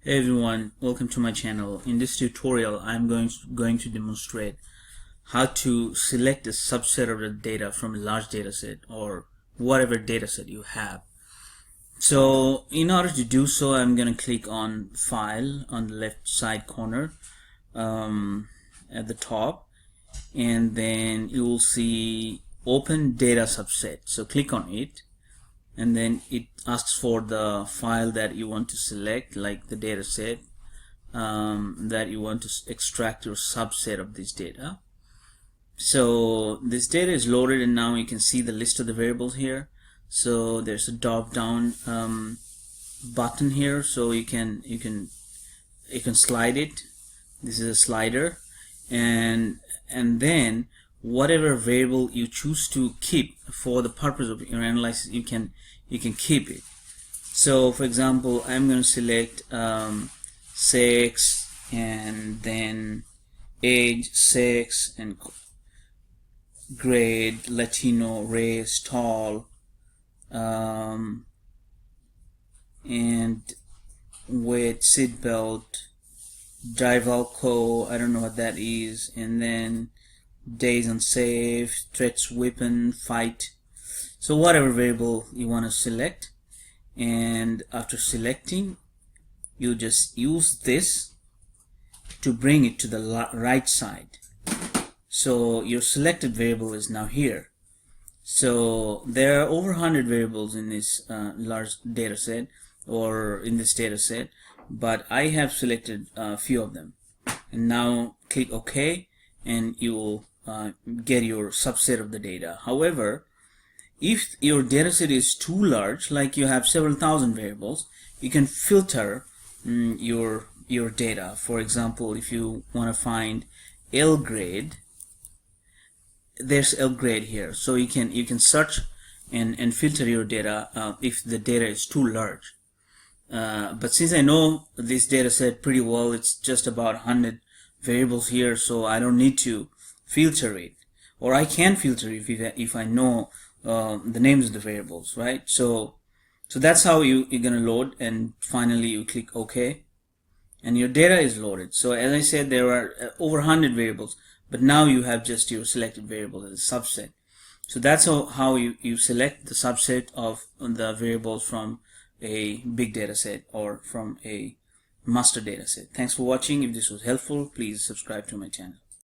Hey everyone, welcome to my channel. In this tutorial, I'm going to demonstrate how to select a subset of the data from a large dataset or whatever dataset you have. So in order to do so, I'm going to click on File on the left side corner at the top, and then you will see Open Data Subset. So click on it, and then it asks for the file that you want to select, like the data set that you want to extract your subset of this data. So this data is loaded, and now you can see the list of the variables here. So there's a drop down button here, so you can slide it. This is a slider, and then whatever variable you choose to keep for the purpose of your analysis, you can keep it. So for example, I'm going to select sex, and then age 6, and grade, Latino, race, tall, and weight, seatbelt, drive alcohol, I don't know what that is, and then days unsafe, threats, weapon, fight. So whatever variable you want to select, and after selecting, you just use this to bring it to the right side. So your selected variable is now here. So there are over 100 variables in this large data set, or in this data set, but I have selected a few of them. And now click OK, and you will get your subset of the data. However, if your dataset is too large, like you have several thousand variables, you can filter your data. For example, if you want to find L grade, there's L grade here, so you can search and filter your data if the data is too large. But since I know this dataset pretty well, it's just about 100 variables here, so I don't need to filter it, or I can filter it if I know the names of the variables, right? So that's how you're gonna load, and finally you click OK, and your data is loaded. So as I said, there are over 100 variables, but now you have just your selected variable as a subset. So that's how you select the subset of the variables from a big data set or from a master data set. Thanks for watching. If this was helpful, please subscribe to my channel.